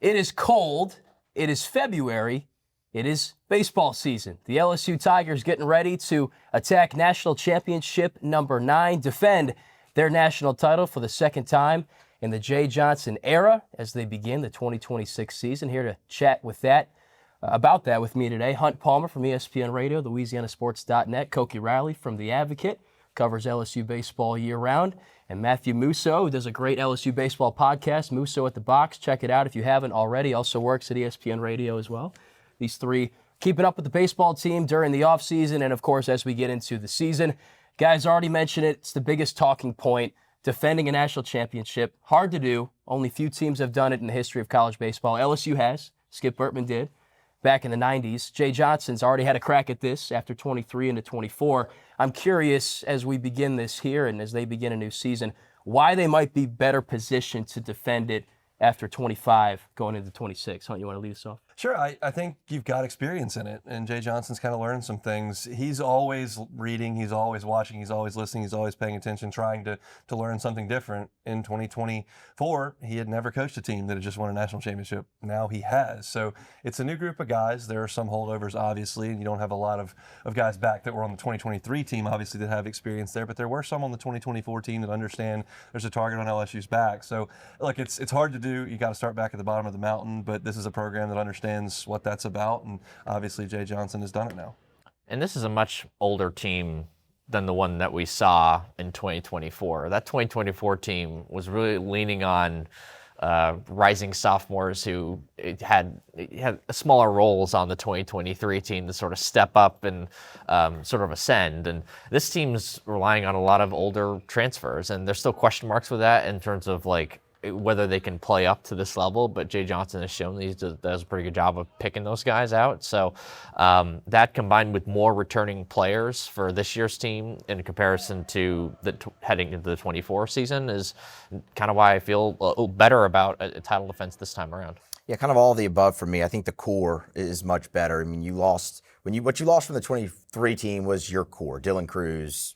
It is cold. It is February. It is baseball season. The LSU Tigers getting ready to attack national championship number 9, defend their national title for the second time in the Jay Johnson era as they begin the 2026 season. Here to chat with about that with me today, Hunt Palmer from ESPN Radio, LouisianaSports.net, Koki Riley from The Advocate, covers LSU baseball year-round, and Matthew Musso, who does a great LSU baseball podcast, Musso at the Box. Check it out if you haven't already. Also works at ESPN Radio as well. These three keeping up with the baseball team during the offseason and, of course, as we get into the season. Guys already mentioned it. It's the biggest talking point. Defending a national championship. Hard to do. Only few teams have done it in the history of college baseball. LSU has. Skip Bertman did back in the 90s. Jay Johnson's already had a crack at this after 23 into 24. I'm curious, as we begin this here and as they begin a new season, why they might be better positioned to defend it after 25 going into 26. Hunt, you want to lead us off? Sure. I think you've got experience in it, and Jay Johnson's kind of learned some things. He's always reading, he's always watching, he's always listening, he's always paying attention, trying to learn something different. In 2024, he had never coached a team that had just won a national championship. Now he has. So it's a new group of guys. There are some holdovers, obviously, and you don't have a lot of guys back that were on the 2023 team, obviously, that have experience there, but there were some on the 2024 team that understand there's a target on LSU's back. So, look, it's hard to do. You got to start back at the bottom of the mountain, but this is a program that understands what that's about, and obviously Jay Johnson has done it now. And this is a much older team than the one that we saw in 2024. That 2024 team was really leaning on rising sophomores who had smaller roles on the 2023 team to sort of step up and sort of ascend. And this team's relying on a lot of older transfers, and there's still question marks with that in terms of like whether they can play up to this level, but Jay Johnson has shown that he does a pretty good job of picking those guys out. So that combined with more returning players for this year's team in comparison to heading into the 24 season is kind of why I feel better about a title defense this time around. Yeah, kind of all of the above for me. I think the core is much better. I mean, what you lost from the 23 team was your core: Dylan Cruz,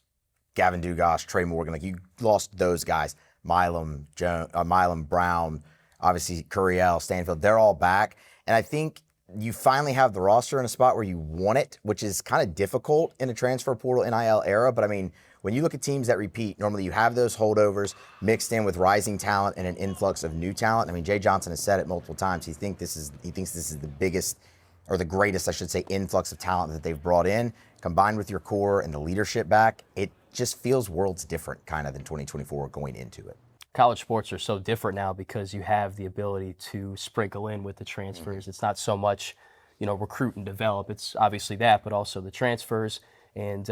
Gavin Dugas, Trey Morgan. Like, you lost those guys. Milm, Brown, obviously Curiel, Stanfield, they're all back. And I think you finally have the roster in a spot where you want it, which is kind of difficult in a transfer portal NIL era. But I mean, when you look at teams that repeat, normally you have those holdovers mixed in with rising talent and an influx of new talent. I mean, Jay Johnson has said it multiple times. He thinks this is the biggest, or the greatest, I should say, influx of talent that they've brought in. Combined with your core and the leadership back, it just feels worlds different kind of than 2024 going into it. College sports are so different now because you have the ability to sprinkle in with the transfers. It's not so much, recruit and develop. It's obviously that, but also the transfers and,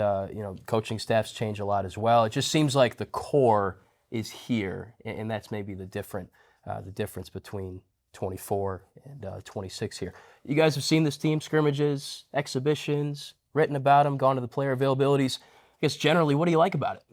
coaching staffs change a lot as well. It just seems like the core is here, and that's maybe the difference between 24 and 26 here. You guys have seen this team, scrimmages, exhibitions, written about them, gone to the player availabilities. I guess generally, what do you like about it?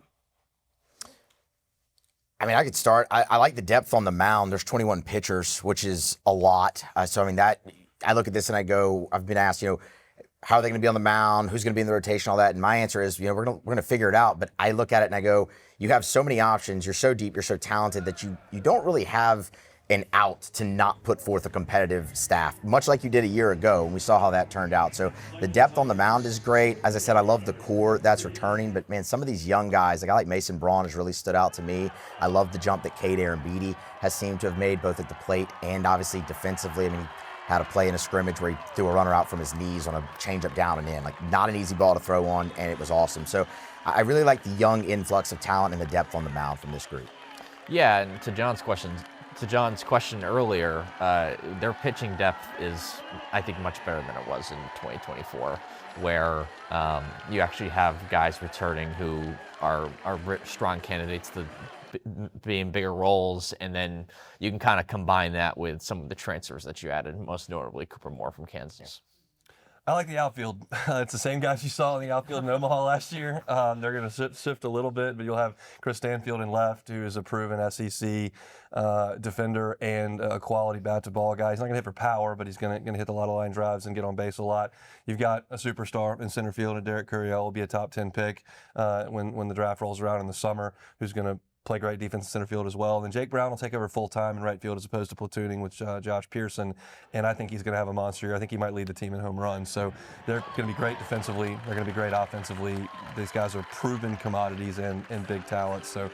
I mean, I could start. I like the depth on the mound. There's 21 pitchers, which is a lot. So, I mean, I look at this and I go, I've been asked, how are they going to be on the mound? Who's going to be in the rotation? All that. And my answer is, we're going to figure it out. But I look at it and I go, you have so many options. You're so deep. You're so talented that you don't really have an out to not put forth a competitive staff, much like you did a year ago, and we saw how that turned out. So the depth on the mound is great. As I said, I love the core that's returning, but man, some of these young guys, like I like Mason Braun, has really stood out to me. I love the jump that Cade Arambidi has seemed to have made both at the plate and obviously defensively. I mean, he had a play in a scrimmage where he threw a runner out from his knees on a changeup down and in, like not an easy ball to throw on, and it was awesome. So I really like the young influx of talent and the depth on the mound from this group. Yeah, and to John's question earlier, their pitching depth is, I think, much better than it was in 2024, where you actually have guys returning who are strong candidates to be in bigger roles, and then you can kind of combine that with some of the transfers that you added, most notably Cooper Moore from Kansas. I like the outfield. It's the same guys you saw in the outfield in Omaha last year. They're going to shift a little bit, but you'll have Chris Stanfield in left, who is a proven SEC defender and a quality bat-to-ball guy. He's not going to hit for power, but he's going to hit a lot of line drives and get on base a lot. You've got a superstar in center field, and Derek Curiel will be a top 10 pick when the draft rolls around in the summer, who's going to play great defense in center field as well. And then Jake Brown will take over full-time in right field as opposed to platooning with Josh Pearson, and I think he's going to have a monster year. I think he might lead the team in home runs. So they're going to be great defensively. They're going to be great offensively. These guys are proven commodities and big talents. So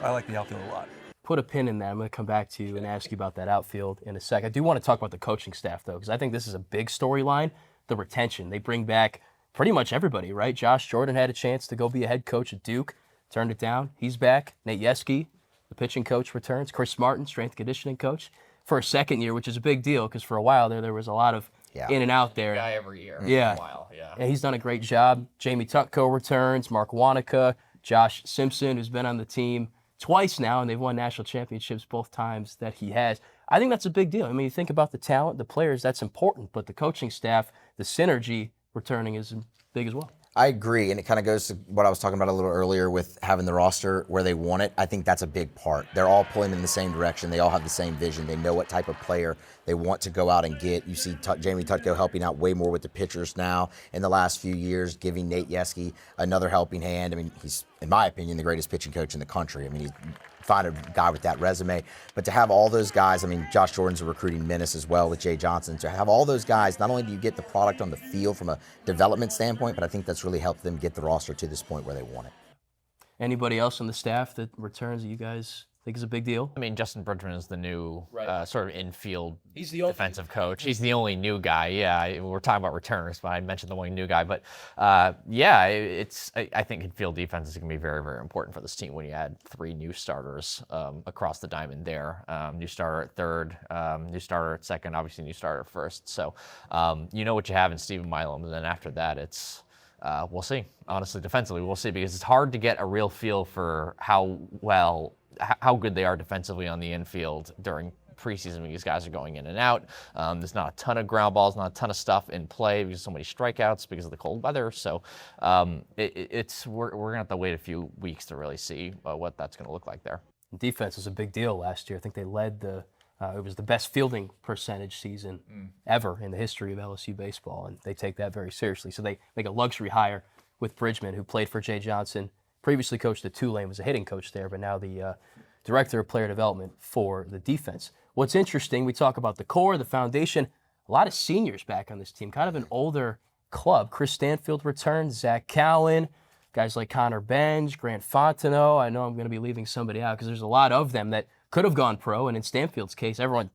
I like the outfield a lot. Put a pin in that. I'm going to come back to you and ask you about that outfield in a sec. I do want to talk about the coaching staff, though, because I think this is a big storyline, the retention. They bring back pretty much everybody, right? Josh Jordan had a chance to go be a head coach at Duke, turned it down. He's back. Nate Yeske, the pitching coach, returns. Chris Martin, strength conditioning coach, for a second year, which is a big deal because for a while there was a lot of in and out there. Guy every year. Yeah. For a while. Yeah. And he's done a great job. Jamie Tutko returns. Mark Wanaka, Josh Simpson, who's been on the team twice now, and they've won national championships both times that he has. I think that's a big deal. I mean, you think about the talent, the players, that's important, but the coaching staff, the synergy returning is big as well. I agree, and it kind of goes to what I was talking about a little earlier with having the roster where they want it. I think that's a big part. They're all pulling in the same direction. They all have the same vision. They know what type of player they want to go out and get. You see Jamie Tutko helping out way more with the pitchers now in the last few years, giving Nate Yeske another helping hand. I mean, he's, in my opinion, the greatest pitching coach in the country. I mean, he's find a guy with that resume. But to have all those guys, I mean, Josh Jordan's a recruiting menace as well with Jay Johnson. To have all those guys, not only do you get the product on the field from a development standpoint, but I think that's really helped them get the roster to this point where they want it. Anybody else on the staff that returns that you guys think is a big deal? I mean, Justin Bridgman is the new sort of infield He's the only defensive coach. He's the only new guy. Yeah, we're talking about returners, but I mentioned the only new guy. But yeah, I think infield defense is going to be very, very important for this team when you add 3 new starters across the diamond there. New starter at third, new starter at second, obviously new starter at first. So you know what you have in Stephen Milm, and then after that, it's we'll see. Honestly, defensively, we'll see, because it's hard to get a real feel for how good they are defensively on the infield during preseason when these guys are going in and out. There's not a ton of ground balls, not a ton of stuff in play because so many strikeouts because of the cold weather. So we're gonna have to wait a few weeks to really see what that's gonna look like there. Defense was a big deal last year. I think they led it was the best fielding percentage season ever in the history of LSU baseball, and they take that very seriously. So they make a luxury hire with Bridgman, who played for Jay Johnson, previously coached at Tulane, was a hitting coach there, but now the director of player development for the defense. What's interesting, we talk about the core, the foundation, a lot of seniors back on this team, kind of an older club. Chris Stanfield returns, Zach Cowan, guys like Connor Benj, Grant Fontenot. I know I'm going to be leaving somebody out because there's a lot of them that could have gone pro, and in Stanfield's case, everyone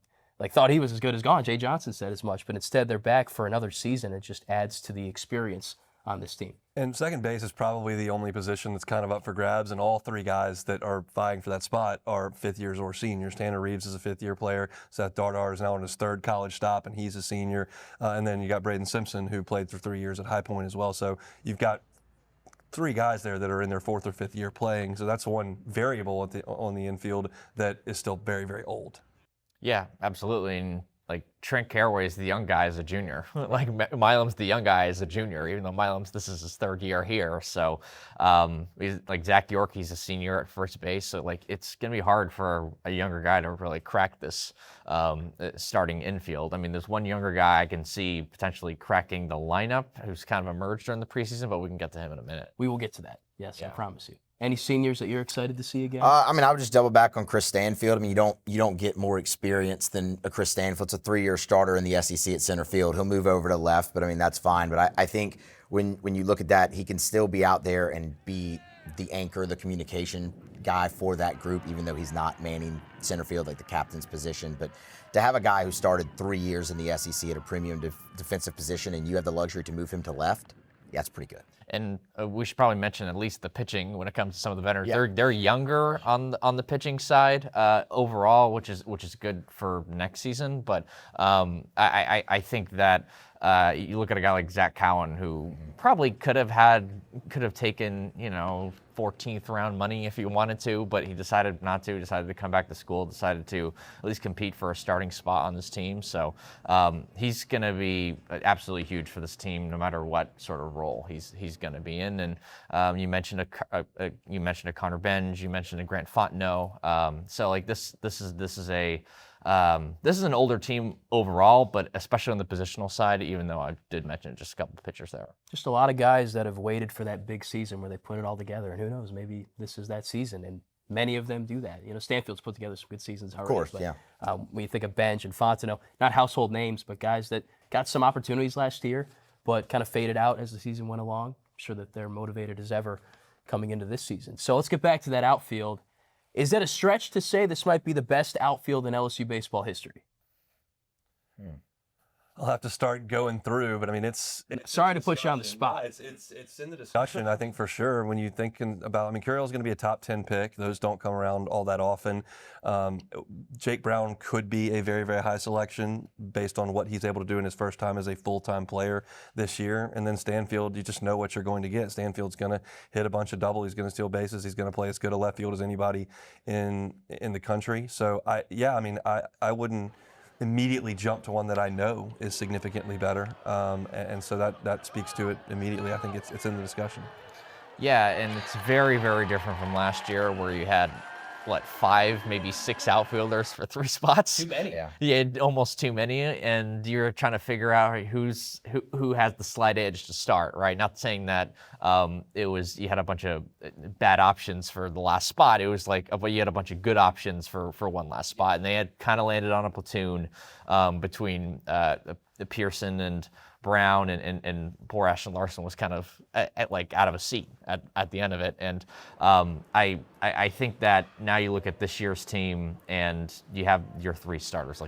thought he was as good as gone. Jay Johnson said as much, but instead they're back for another season. It just adds to the experience on this team. And second base is probably the only position that's kind of up for grabs, and all 3 guys that are vying for that spot are 5th years or seniors. Tanner Reeves is a 5th-year player. Seth Dardar is now on his 3rd college stop, and he's a senior. And then you got Braden Simpson, who played for 3 years at High Point as well. So you've got 3 guys there that are in their 4th or 5th year playing. So that's one variable on the infield that is still very, very old. Yeah, absolutely. And like Trent Caraway is the young guy as a junior. Like Milum's the young guy as a junior, even though this is his 3rd year here. So he's, like Zach York, he's a senior at first base. So like it's going to be hard for a younger guy to really crack this starting infield. I mean, there's one younger guy I can see potentially cracking the lineup who's kind of emerged during the preseason, but we can get to him in a minute. We will get to that. Yes, yeah. I promise you. Any seniors that you're excited to see again? I mean, I would just double back on Chris Stanfield. I mean, you don't get more experience than a Chris Stanfield. It's a 3-year starter in the SEC at center field. He'll move over to left, but I mean, that's fine. But I think when you look at that, he can still be out there and be the anchor, the communication guy for that group, even though he's not manning center field like the captain's position. But to have a guy who started 3 years in the SEC at a premium defensive position, and you have the luxury to move him to left, yeah, that's pretty good. And we should probably mention at least the pitching when it comes to some of the veterans. Yeah. They're younger on the pitching side overall, which is good for next season. But I think that you look at a guy like Zach Cowan, who probably could have taken 14th round money if he wanted to, but he decided not to. Decided to come back to school. Decided to at least compete for a starting spot on this team. So he's going to be absolutely huge for this team, no matter what sort of role he's going to be in. And you mentioned a Connor Benj. You mentioned a Grant Fontenot. So like this is an older team overall, but especially on the positional side, even though I did mention just a couple of pitchers there. Just a lot of guys that have waited for that big season where they put it all together. And who knows, maybe this is that season. And many of them do that. Stanfield's put together some good seasons already. Of course, but, yeah. When you think of Benj and Fontenot, not household names, but guys that got some opportunities last year, but kind of faded out as the season went along. I'm sure that they're motivated as ever coming into this season. So let's get back to that outfield. Is that a stretch to say this might be the best outfield in LSU baseball history? I'll have to start going through, but I mean, it's Sorry to put you on the spot. It's in the discussion, I think, for sure. When you thinking about, Curiel's going to be a top 10 pick. Those don't come around all that often. Jake Brown could be a very, very high selection based on what he's able to do in his first time as a full-time player this year. And then Stanfield, you just know what you're going to get. Stanfield's going to hit a bunch of double. He's going to steal bases. He's going to play as good a left field as anybody in the country. So I wouldn't immediately jump to one that I know is significantly better, and so that speaks to it immediately. I think it's in the discussion. Yeah, and it's very, very different from last year where you had, 5, maybe 6 outfielders for 3 spots. Too many. Yeah, almost too many, and you're trying to figure out who has the slight edge to start, right? Not saying that you had a bunch of bad options for the last spot. It was but you had a bunch of good options for one last spot, and they had kind of landed on a platoon between Pearson and Brown and poor Ashton Larson was kind of out of a seat at the end of it. And I think that now you look at this year's team and you have your 3 starters.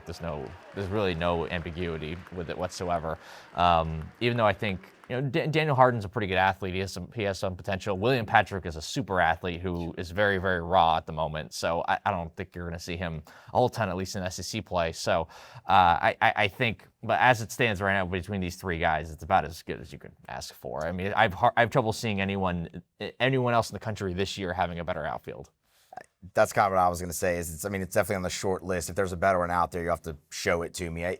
There's really no ambiguity with it whatsoever. Even though I think Daniel Hardin's a pretty good athlete. He has some potential. William Patrick is a super athlete who is very, very raw at the moment. So I don't think you're going to see him a whole ton, at least in SEC play. So I think, but as it stands right now between these 3 guys, it's about as good as you could ask for. I mean, I have trouble seeing anyone else in the country this year having a better outfield. That's kind of what I was going to say. It's definitely on the short list. If there's a better one out there, you have to show it to me.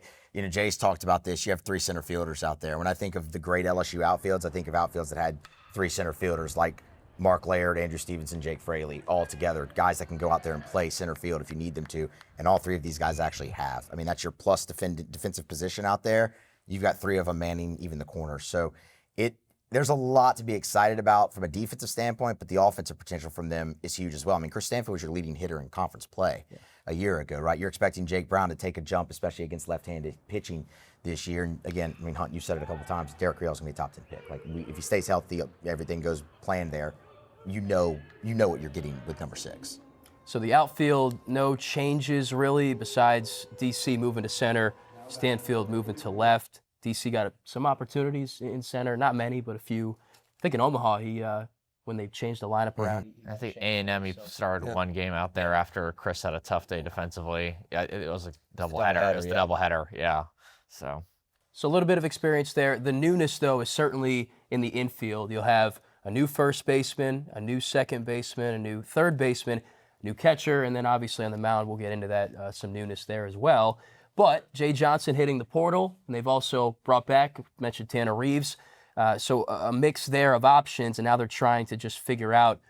Jay's talked about this. You have 3 center fielders out there. When I think of the great LSU outfields, I think of outfields that had 3 center fielders like Mark Laird, Andrew Stevenson, Jake Fraley, all together. Guys that can go out there and play center field if you need them to. And all 3 of these guys actually have. That's your plus defensive position out there. You've got 3 of them manning even the corners. So there's a lot to be excited about from a defensive standpoint, but the offensive potential from them is huge as well. Chris Stanfield was your leading hitter in conference play a year ago, right? You're expecting Jake Brown to take a jump, especially against left-handed pitching this year. And again, Hunt, you said it a couple times, Derek Creel's going to be a top 10 pick. If he stays healthy, everything goes planned there, you know what you're getting with number 6. So the outfield, no changes really besides DC moving to center, Stanfield moving to left. DC got some opportunities in center, not many, but a few. I think in Omaha, he when they changed the lineup around. I think A&M, he started one game out there after Chris had a tough day defensively. Yeah, it was a doubleheader. It was the doubleheader, yeah. So a little bit of experience there. The newness, though, is certainly in the infield. You'll have a new first baseman, a new second baseman, a new third baseman, a new catcher, and then obviously on the mound, we'll get into that, some newness there as well. But Jay Johnson hitting the portal, and they've also brought back, mentioned Tanner Reeves, so a mix there of options, and now they're trying to just figure out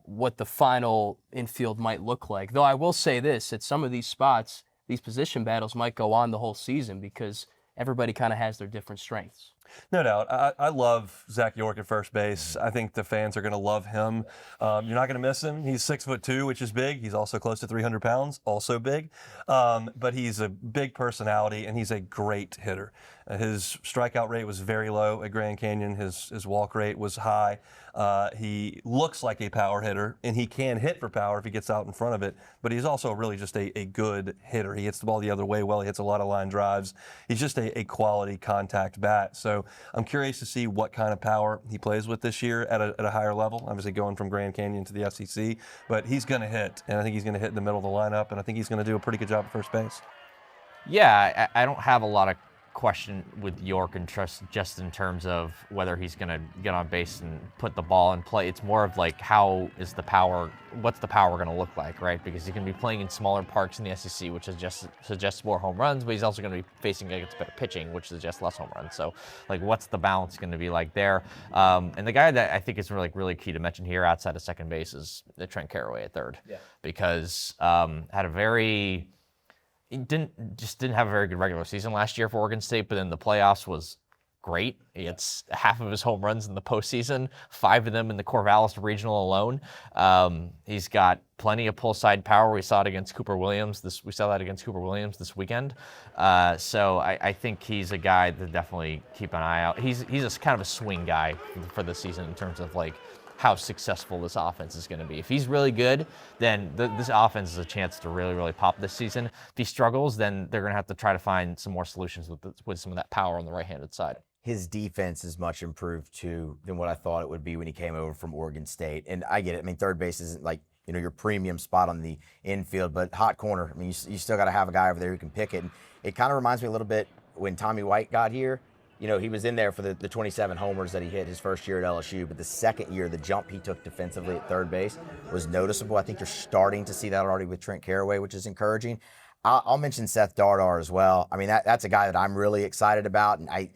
what the final infield might look like. Though I will say this, at some of these spots, these position battles might go on the whole season because everybody kind of has their different strengths. No doubt. I love Zach York at first base. I think the fans are going to love him. You're not going to miss him. He's 6'2", which is big. He's also close to 300 pounds, also big. But he's a big personality, and he's a great hitter. His strikeout rate was very low at Grand Canyon. His walk rate was high. He looks like a power hitter, and he can hit for power if he gets out in front of it. But he's also really just a good hitter. He hits the ball the other way well. He hits a lot of line drives. He's just a quality contact bat. So I'm curious to see what kind of power he plays with this year at a higher level. Obviously going from Grand Canyon to the SEC. But he's going to hit, and I think he's going to hit in the middle of the lineup, and I think he's going to do a pretty good job at first base. Yeah, I don't have a lot of question with York and trust just in terms of whether he's going to get on base and put the ball in play. It's more of like what's the power going to look like, right? Because he can be playing in smaller parks in the SEC, which suggests more home runs, but he's also going to be facing against better pitching, which suggests less home runs. So what's the balance going to be like there? And the guy that I think is really key to mention here outside of second base is Trent Carraway at third, because he didn't have a very good regular season last year for Oregon State, but in the playoffs was great. It's half of his home runs in the postseason, 5 of them in the Corvallis Regional alone. He's got plenty of pull side power. We saw that against Cooper Williams this weekend. So I think he's a guy to definitely keep an eye out. He's a kind of a swing guy for the season in terms of like how successful this offense is going to be. If he's really good, then this offense is a chance to really, really pop this season. If he struggles, then they're going to have to try to find some more solutions with some of that power on the right-handed side. His defense is much improved too than what I thought it would be when he came over from Oregon State. And I get it. I mean, third base isn't like, your premium spot on the infield, but hot corner. I mean, you still got to have a guy over there who can pick it. And it kind of reminds me a little bit when Tommy White got here. He was in there for the 27 homers that he hit his first year at LSU, but the second year, the jump he took defensively at third base was noticeable. I think you're starting to see that already with Trent Carraway, which is encouraging. I'll mention Seth Dardar as well. I mean, that's a guy that I'm really excited about, and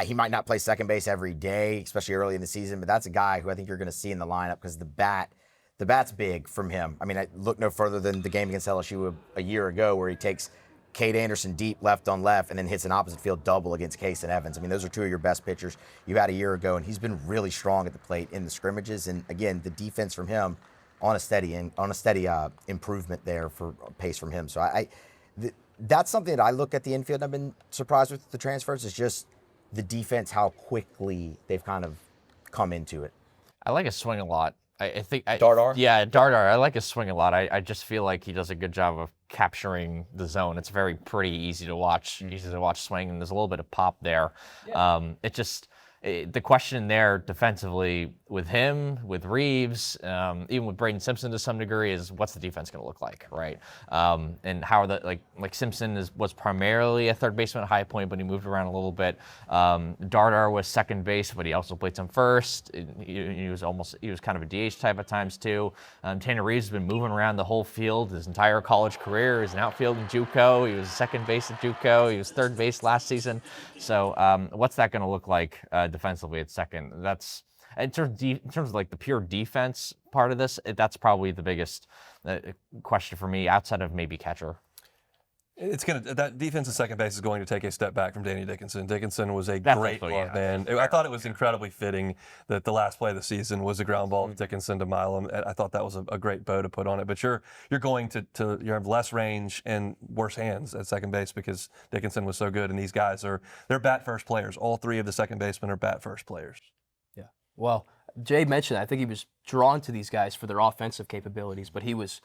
he might not play second base every day, especially early in the season, but that's a guy who I think you're going to see in the lineup because the bat's big from him. I mean, I look no further than the game against LSU a year ago where he takes Cade Anderson deep left on left and then hits an opposite field double against Case and Evans. I mean, those are 2 of your best pitchers you had a year ago, and he's been really strong at the plate in the scrimmages. And again, the defense from him on a steady improvement there for pace from him. So that's something that I look at the infield. I've been surprised with the transfers is just the defense, how quickly they've kind of come into it. I like his swing a lot. I think Dardar? Yeah, Dardar. I like his swing a lot. I just feel like he does a good job of capturing the zone. It's very pretty easy to watch swing, and there's a little bit of pop there. Yeah. The question there defensively with him, with Reeves, even with Braden Simpson to some degree, is what's the defense going to look like, right? And how are the like Simpson was primarily a third baseman at High Point, but he moved around a little bit. Dardar was second base, but he also played some first. He was kind of a DH type at times too. Tanner Reeves has been moving around the whole field his entire college career. He was an outfield in JUCO. He was second base at JUCO. He was third base last season. So what's that going to look like defensively at second? That's in terms of like the pure defense part of this. That's probably the biggest question for me, outside of maybe catcher. That defense at second base is going to take a step back from Danny Dickinson. Dickinson was a great glove man. I thought it was incredibly fitting that the last play of the season was a ground ball of Dickinson to Milm. I thought that was a great bow to put on it. But you're going to you have less range and worse hands at second base because Dickinson was so good. And these guys they're bat first players. All 3 of the second basemen are bat first players. Yeah. Well, Jay mentioned that. I think he was drawn to these guys for their offensive capabilities, but he was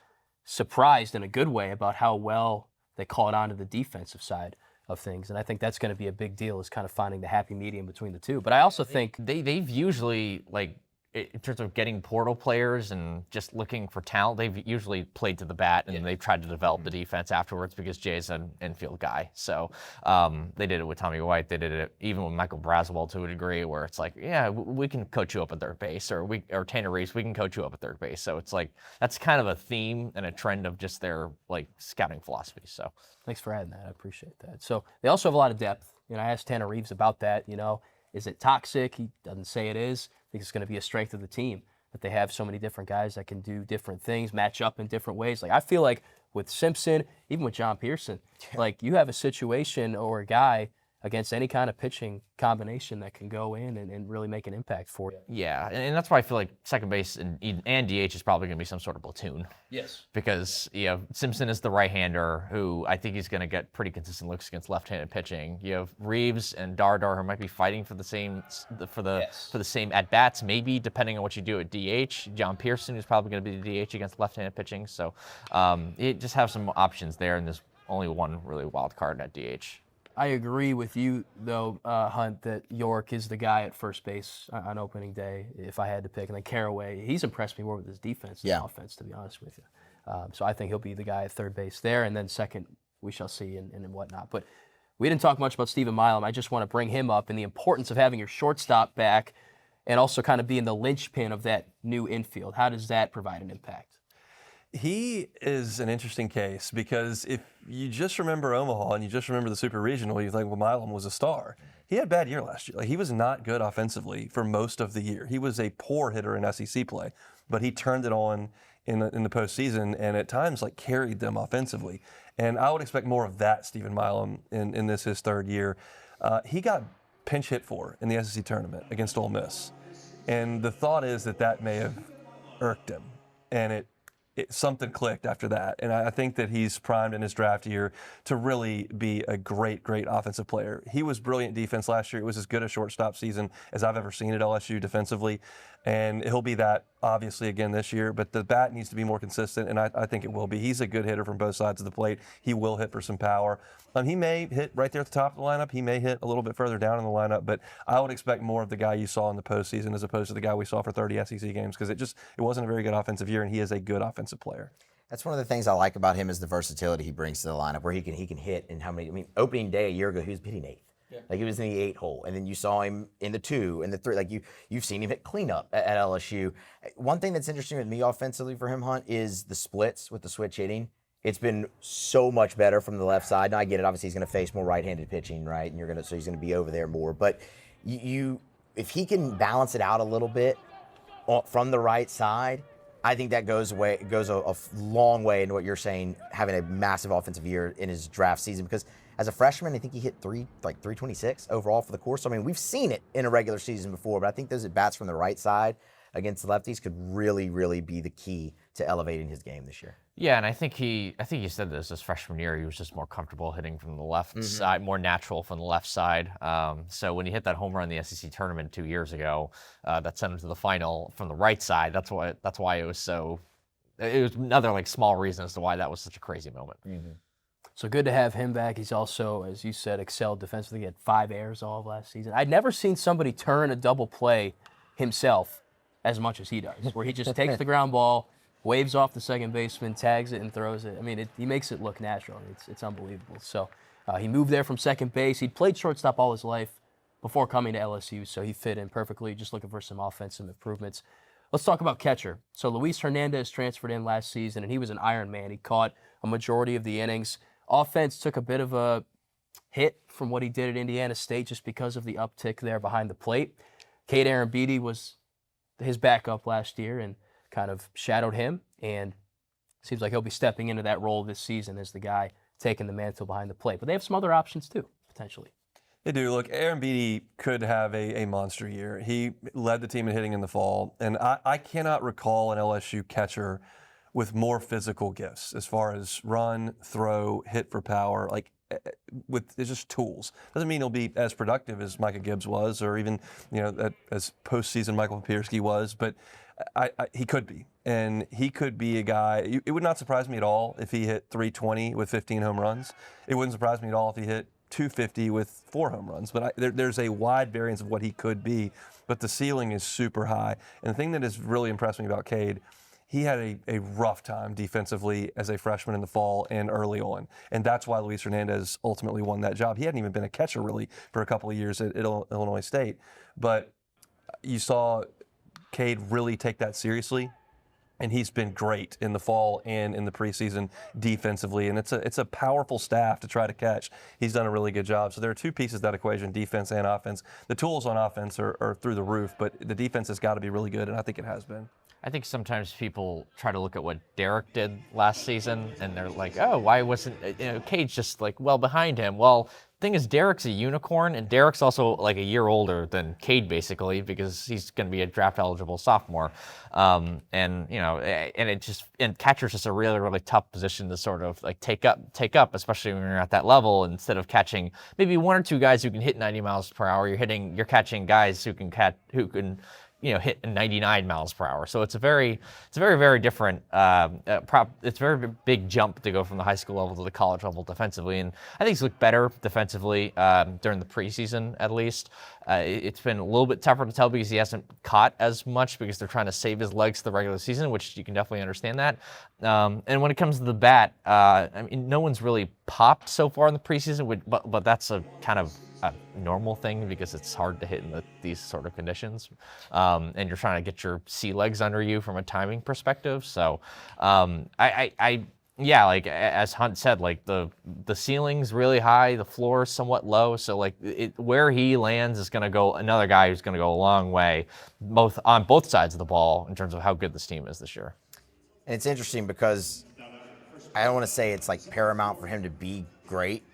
surprised in a good way about how well they caught on to the defensive side of things. And I think that's going to be a big deal, is kind of finding the happy medium between the two. But I also think they've usually, like, in terms of getting portal players and just looking for talent, they've usually played to the bat, and they've tried to develop the defense afterwards because Jay's an infield guy. So they did it with Tommy White. They did it even with Michael Braswell to a degree, where it's like, yeah, we can coach you up at third base, or Tanner Reeves, we can coach you up at third base. So it's like that's kind of a theme and a trend of just their like scouting philosophy. So thanks for adding that. I appreciate that. So they also have a lot of depth. I asked Tanner Reeves about that. Is it toxic? He doesn't say it is. I think it's going to be a strength of the team that they have so many different guys that can do different things, match up in different ways. Like I feel like with Simpson, even with John Pearson, like you have a situation or a guy against any kind of pitching combination that can go in and really make an impact for you. Yeah, and that's why I feel like second base and DH is probably going to be some sort of platoon. Yes. Because Simpson is the right-hander who I think he's going to get pretty consistent looks against left-handed pitching. You have Reeves and Dardar who might be fighting for the same same at bats, maybe depending on what you do at DH. John Pearson is probably going to be the DH against left-handed pitching. So you just have some options there, and there's only one really wild card at DH. I agree with you, though, Hunt, that York is the guy at first base on opening day, if I had to pick. And then Carraway, he's impressed me more with his defense than offense, to be honest with you. So I think he'll be the guy at third base there. And then second, we shall see and whatnot. But we didn't talk much about Stephen Milm. I just want to bring him up and the importance of having your shortstop back and also kind of being the linchpin of that new infield. How does that provide an impact? He is an interesting case because if you just remember Omaha and you just remember the Super Regional, you think, well, Milm was a star. He had a bad year last year. Like, he was not good offensively for most of the year. He was a poor hitter in SEC play, but he turned it on in the postseason and at times carried them offensively. And I would expect more of that, Stephen Milm, in his third year. He got pinch hit for in the SEC tournament against Ole Miss. And the thought is that may have irked him, and it something clicked after that. And I think that he's primed in his draft year to really be a great offensive player. He was brilliant defense last year. It was as good a shortstop season as I've ever seen at LSU defensively. And he'll be that, obviously, again this year. But the bat needs to be more consistent, and I think it will be. He's a good hitter from both sides of the plate. He will hit for some power. He may hit right there at the top of the lineup. He may hit a little bit further down in the lineup. But I would expect more of the guy you saw in the postseason as opposed to the guy we saw for 30 SEC games, because it wasn't a very good offensive year, and he is a good offensive player. That's one of the things I like about him is the versatility he brings to the lineup, where he can hit. And opening day a year ago, he was hitting eighth. Yeah. Like, he was in the 8 hole, and then you saw him in the 2 and the 3. Like, you've seen him hit cleanup at LSU. One thing that's interesting with me offensively for him, Hunt, is the splits with the switch hitting. It's been so much better from the left side. Now I get it. Obviously, he's going to face more right-handed pitching, right? And so he's going to be over there more. But if he can balance it out a little bit from the right side, I think that goes a long way into what you're saying, having a massive offensive year in his draft season. Because as a freshman, I think he hit 326 overall for the course. So, we've seen it in a regular season before, but I think those at-bats from the right side against the lefties could really, really be the key to elevating his game this year. Yeah, and I think he said this his freshman year. He was just more comfortable hitting from the left side, more natural from the left side. So when he hit that home run in the SEC tournament 2 years ago, that sent him to the final from the right side. That's why it was so. It was another small reason as to why that was such a crazy moment. Mm-hmm. So good to have him back. He's also, as you said, excelled defensively. He had 5 errors all of last season. I'd never seen somebody turn a double play himself as much as he does, where he just takes the ground ball, waves off the second baseman, tags it, and throws it. He makes it look natural. It's unbelievable. So he moved there from second base. He'd played shortstop all his life before coming to LSU, so he fit in perfectly, just looking for some offensive improvements. Let's talk about catcher. So Luis Hernandez transferred in last season, and he was an Iron Man. He caught a majority of the innings. Offense took a bit of a hit from what he did at Indiana State just because of the uptick there behind the plate. Cade Arambidi was his backup last year and kind of shadowed him, and seems like he'll be stepping into that role this season as the guy taking the mantle behind the plate. But they have some other options too, potentially. They do. Look, Arambidi could have a monster year. He led the team in hitting in the fall, and I cannot recall an LSU catcher with more physical gifts as far as run, throw, hit for power. It's just tools. Doesn't mean he'll be as productive as Micah Gibbs was, or even as postseason Michael Papierski was, but he could be. And he could be a guy. It would not surprise me at all if he hit 320 with 15 home runs. It wouldn't surprise me at all if he hit 250 with 4 home runs. But there's a wide variance of what he could be. But the ceiling is super high. And the thing that has really impressed me about Cade, he had a rough time defensively as a freshman in the fall and early on. And that's why Luis Hernandez ultimately won that job. He hadn't even been a catcher really for a couple of years at Illinois State. But you saw Cade really take that seriously. And he's been great in the fall and in the preseason defensively. And it's a powerful staff to try to catch. He's done a really good job. So there are 2 pieces of that equation, defense and offense. The tools on offense are through the roof, but the defense has got to be really good, and I think it has been. I think sometimes people try to look at what Derek did last season, and they're like, oh, why wasn't Cade's just well behind him? Well, the thing is, Derek's a unicorn, and Derek's also a year older than Cade basically, because he's going to be a draft eligible sophomore, and catcher's just a really, really tough position to sort of take up, especially when you're at that level. Instead of catching maybe 1 or 2 guys who can hit 90 miles per hour, you're catching guys who can hit 99 miles per hour. So it's a very, very different. It's a very big jump to go from the high school level to the college level defensively, and I think he's looked better defensively during the preseason at least. It's been a little bit tougher to tell because he hasn't caught as much because they're trying to save his legs to the regular season, which you can definitely understand that. And when it comes to the bat, no one's really popped so far in the preseason, but that's a kind of a normal thing because it's hard to hit in these sort of conditions, and you're trying to get your sea legs under you from a timing perspective. So as Hunt said, the ceiling's really high, the floor is somewhat low. So where he lands is going to go another guy who's going to go a long way, on both sides of the ball in terms of how good this team is this year. And it's interesting because I don't want to say it's paramount for him to be great.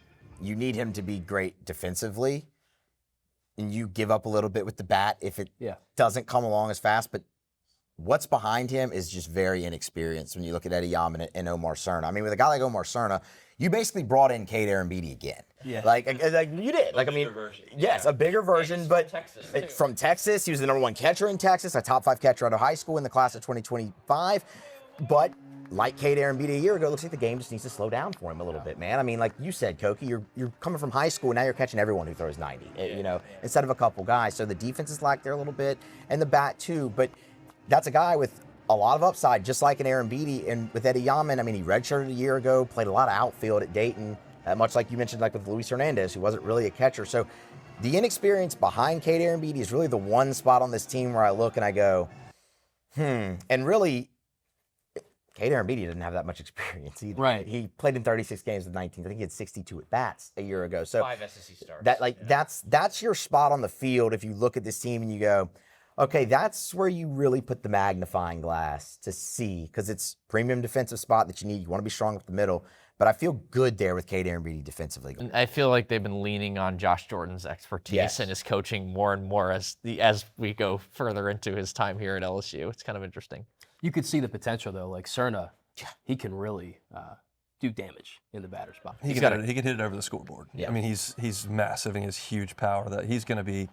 You need him to be great defensively. and you give up a little bit with the bat if it Yeah. doesn't come along as fast. But what's behind him is just very inexperienced when you look at Eddie Yam and Omar Cerna. I mean, with a guy like Omar Cerna, you basically brought in Cade Arambidi again. Yeah. Like you did. Like, I mean, yes, a bigger version, but Texas, too. from Texas. He was the #1 catcher in Texas, a top 5 catcher out of high school in the class of 2025. But like Cade Arambidi a year ago, it looks like the game just needs to slow down for him a little bit, man. I mean, like you said, Koki, you're coming from high school, and now you're catching everyone who throws 90, you know, instead of a couple guys. So the defense is lacked there a little bit, and the bat too. But that's a guy with a lot of upside, just like an Arambidi. And with Eddie Yaman, I mean, he redshirted a year ago, played a lot of outfield at Dayton, much like you mentioned, like with Luis Hernandez, who wasn't really a catcher. So the inexperience behind Cade Arambidi is really the one spot on this team where I look and I go, And really, Cade Arambidi didn't have that much experience either. Right. He played in 36 games with 19. I think he had 62 at bats a year ago. So 5 SEC starts. that's your spot on the field if you look at this team and you go, okay, that's where you really put the magnifying glass to see, because it's premium defensive spot that you need. You want to be strong up the middle. But I feel good there with Cade Arambidi defensively. I feel like they've been leaning on Josh Jordan's expertise and his coaching more and more as we go further into his time here at LSU. It's kind of interesting. You could see the potential, though. Like Cerna, he can really do damage in the batter's box. He can hit it over the scoreboard. Yeah. I mean, he's massive and he has huge power. That he's going to be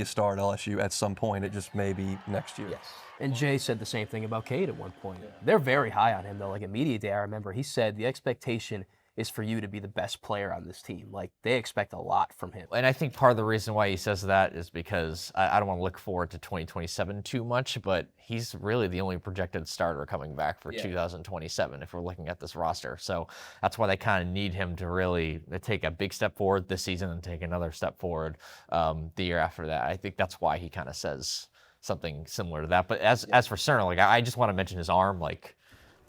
a star at LSU at some point. It just may be next year. Yes. And Jay said the same thing about Cade at one point. They're very high on him, though. Like at media day, I remember he said the expectation is for you to be the best player on this team. Like they expect a lot from him. And I think part of the reason why he says that is because I don't want to look forward to 2027 too much, but he's really the only projected starter coming back for 2027 if we're looking at this roster. So that's why they kind of need him to really take a big step forward this season and take another step forward the year after that. I think that's why he kind of says something similar to that. But as for Cerna, like I just want to mention his arm. Like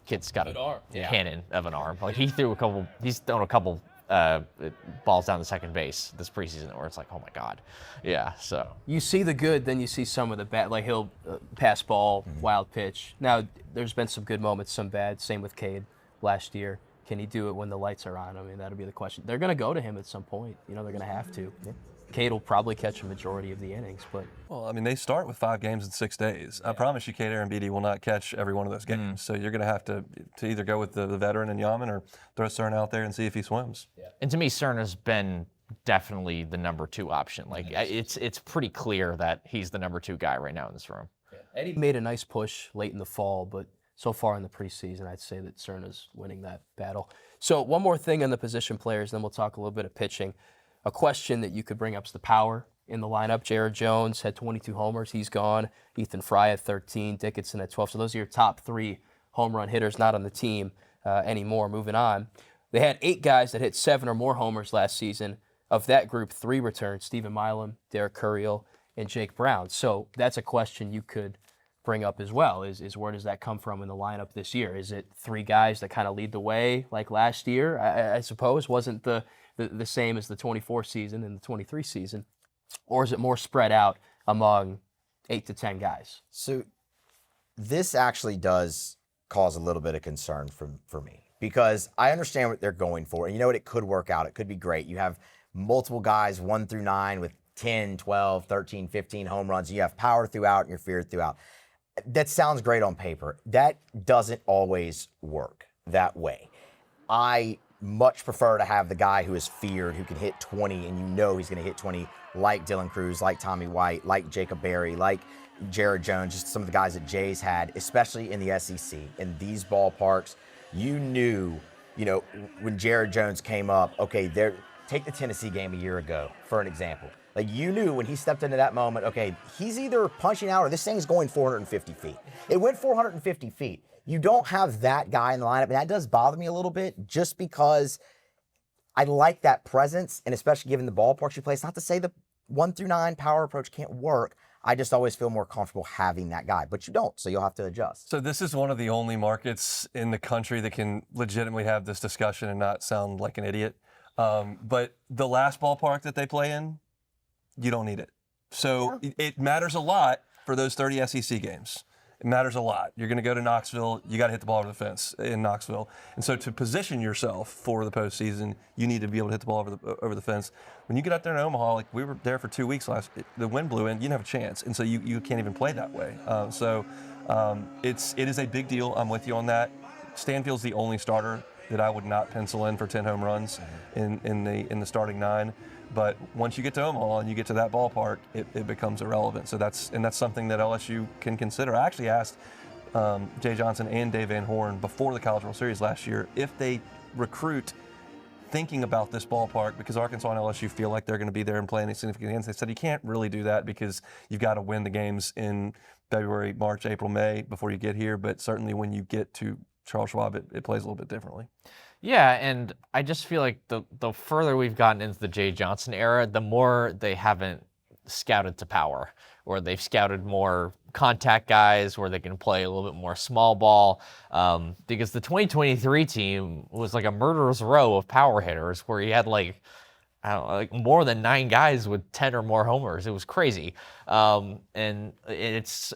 kid's got a cannon of an arm. Like he's thrown a couple balls down to second base this preseason where it's like, oh my God. Yeah, so. You see the good, then you see some of the bad. Like he'll pass ball, wild pitch. Now, there's been some good moments, some bad. Same with Cade last year. Can he do it when the lights are on? I mean, that'll be the question. They're going to go to him at some point. You know, they're going to have to. Yeah. Cade will probably catch a majority of the innings, but. Well, I mean, they start with 5 games in 6 days. I promise you, Cade Arambidi will not catch every one of those games. So you're going to have to either go with the veteran and Yaman or throw Cerna out there and see if he swims. Yeah. And to me, Cerna's been definitely the number 2 option. Like it's pretty clear that he's the number 2 guy right now in this room. Yeah. Eddie made a nice push late in the fall, but so far in the preseason, I'd say that Cerna's winning that battle. So one more thing on the position players, then we'll talk a little bit of pitching. A question that you could bring up is the power in the lineup. Jared Jones had 22 homers. He's gone. Ethan Fry at 13. Dickinson at 12. So those are your top 3 home run hitters not on the team anymore. Moving on. They had 8 guys that hit 7 or more homers last season. Of that group, 3 returned. Stephen Milm, Derek Curiel, and Jake Brown. So that's a question you could bring up as well, is where does that come from in the lineup this year? Is it 3 guys that kind of lead the way like last year? I suppose wasn't the same as the 24 season and the 23 season, or is it more spread out among 8 to 10 guys? So this actually does cause a little bit of concern for me, because I understand what they're going for, and you know what, it could work out. It could be great. You have multiple guys 1 through 9 with 10, 12, 13, 15 home runs. You have power throughout and you're feared throughout. That sounds great on paper. That doesn't always work that way. I much prefer to have the guy who is feared, who can hit 20, and you know he's going to hit 20, like Dylan Cruz, like Tommy White, like Jacob Berry, like Jared Jones, just some of the guys that Jay's had, especially in the SEC. In these ballparks, you knew, when Jared Jones came up, okay, take the Tennessee game a year ago, for an example. Like, you knew when he stepped into that moment, okay, he's either punching out or this thing's going 450 feet. It went 450 feet. You don't have that guy in the lineup, and that does bother me a little bit, just because I like that presence, and especially given the ballparks you play. It's not to say the 1 through 9 power approach can't work. I just always feel more comfortable having that guy, but you don't, so you'll have to adjust. So this is one of the only markets in the country that can legitimately have this discussion and not sound like an idiot. But the last ballpark that they play in, you don't need it. So it matters a lot for those 30 SEC games. It matters a lot. You're going to go to Knoxville, you got to hit the ball over the fence in Knoxville. And so to position yourself for the postseason, you need to be able to hit the ball over the fence. When you get out there in Omaha, like we were there for 2 weeks the wind blew in, you didn't have a chance. And so you can't even play that way. It is a big deal. I'm with you on that. Stanfield's the only starter that I would not pencil in for 10 home runs in the starting 9. But once you get to Omaha and you get to that ballpark, it becomes irrelevant. So that's something that LSU can consider. I actually asked Jay Johnson and Dave Van Horn before the College World Series last year if they recruit thinking about this ballpark, because Arkansas and LSU feel like they're going to be there and play any significant games. They said you can't really do that because you've got to win the games in February, March, April, May before you get here. But certainly when you get to Charles Schwab, it plays a little bit differently. Yeah, and I just feel like the further we've gotten into the Jay Johnson era, the more they haven't scouted to power, or they've scouted more contact guys where they can play a little bit more small ball, because the 2023 team was like a murderer's row of power hitters where you had like more than 9 guys with 10 or more homers. It was crazy. And it's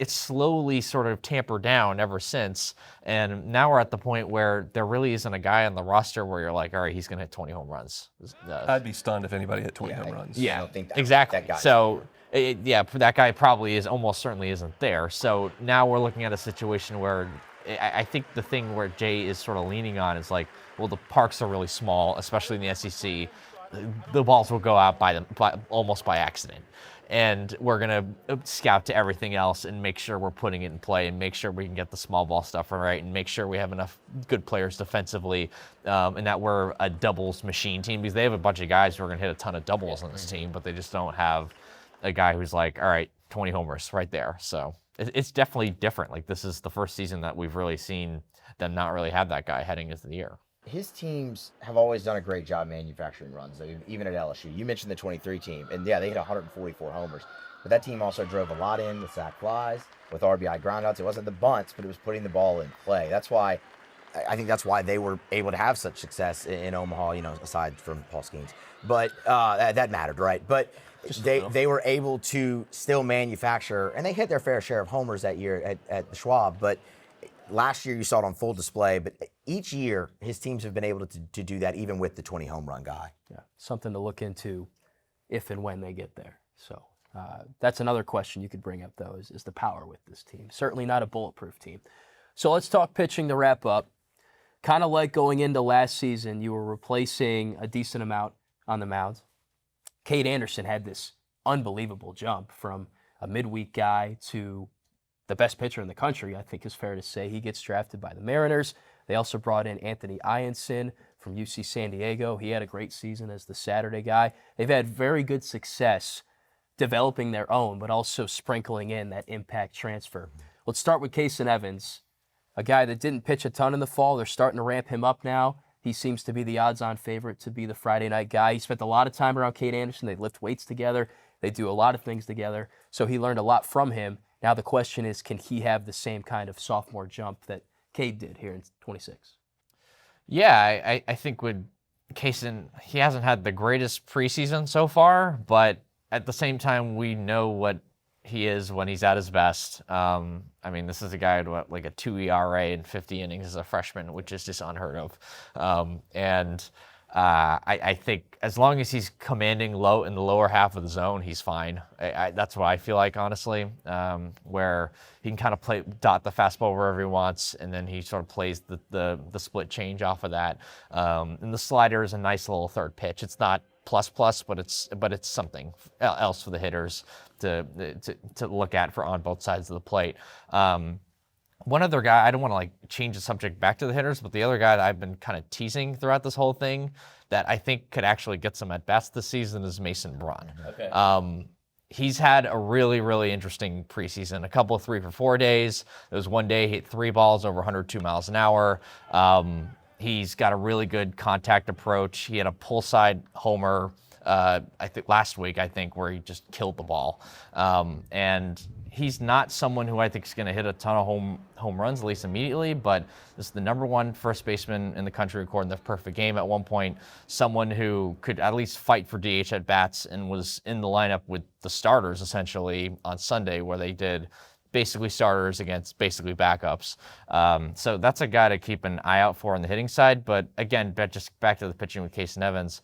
slowly sort of tampered down ever since. And now we're at the point where there really isn't a guy on the roster where you're like, all right, he's going to hit 20 home runs. I'd be stunned if anybody hit 20 home runs. Yeah, I don't think that, exactly. that guy. So, that guy probably almost certainly isn't there. So now we're looking at a situation where I think the thing where Jay is sort of leaning on is like, well, the parks are really small, especially in the SEC. The balls will go out almost by accident. And we're going to scout to everything else and make sure we're putting it in play and make sure we can get the small ball stuff right and make sure we have enough good players defensively, and that we're a doubles machine team, because they have a bunch of guys who are going to hit a ton of doubles on this team, but they just don't have a guy who's like, all right, 20 homers right there. So it's definitely different. Like, this is the first season that we've really seen them not really have that guy heading into the year. His teams have always done a great job manufacturing runs, even at LSU. You mentioned the 23 team, and yeah, they hit 144 homers. But that team also drove a lot in with sac flies, with RBI groundouts. It wasn't the bunts, but it was putting the ball in play. That's why, I think that's why they were able to have such success in Omaha, aside from Paul Skeens. But that mattered, right? But they were able to still manufacture, and they hit their fair share of homers that year at the Schwab, but last year you saw it on full display, but each year his teams have been able to do that even with the 20 home run guy. Yeah, something to look into if and when they get there. So that's another question you could bring up, though, is the power with this team. Certainly not a bulletproof team. So let's talk pitching to wrap up. Kind of like going into last season, you were replacing a decent amount on the mound. Cade Anderson had this unbelievable jump from a midweek guy to the best pitcher in the country, I think is fair to say. He gets drafted by the Mariners. They also brought in Anthony Ianson from UC San Diego. He had a great season as the Saturday guy. They've had very good success developing their own, but also sprinkling in that impact transfer. Let's start with Kason Evans, a guy that didn't pitch a ton in the fall. They're starting to ramp him up now. He seems to be the odds-on favorite to be the Friday night guy. He spent a lot of time around Cade Anderson. They lift weights together. They do a lot of things together. So he learned a lot from him. Now the question is, can he have the same kind of sophomore jump that Cade did here in 26? Yeah, I think with Kason, he hasn't had the greatest preseason so far, but at the same time, we know what he is when he's at his best. This is a guy with like a 2 ERA in 50 innings as a freshman, which is just unheard of. I think as long as he's commanding low in the lower half of the zone, he's fine. That's what I feel like, honestly, where he can kind of dot the fastball wherever he wants, and then he sort of plays the split change off of that. And the slider is a nice little third pitch. It's not plus, but it's something else for the hitters to look at for on both sides of the plate. One other guy, I don't want to like change the subject back to the hitters, but the other guy that I've been kind of teasing throughout this whole thing that I think could actually get some at bats this season is Mason Braun. Okay. He's had a really, really interesting preseason. A couple of 3 for 4 days. There was one day he hit 3 balls over 102 miles an hour. He's got a really good contact approach. He had a pull side homer, I think last week, where he just killed the ball. And he's not someone who I think is going to hit a ton of home runs, at least immediately, but this is the #1 first baseman in the country recording the perfect game at one point, someone who could at least fight for DH at bats and was in the lineup with the starters essentially on Sunday, where they did basically starters against basically backups. So that's a guy to keep an eye out for on the hitting side. But again, just back to the pitching with Case and Evans.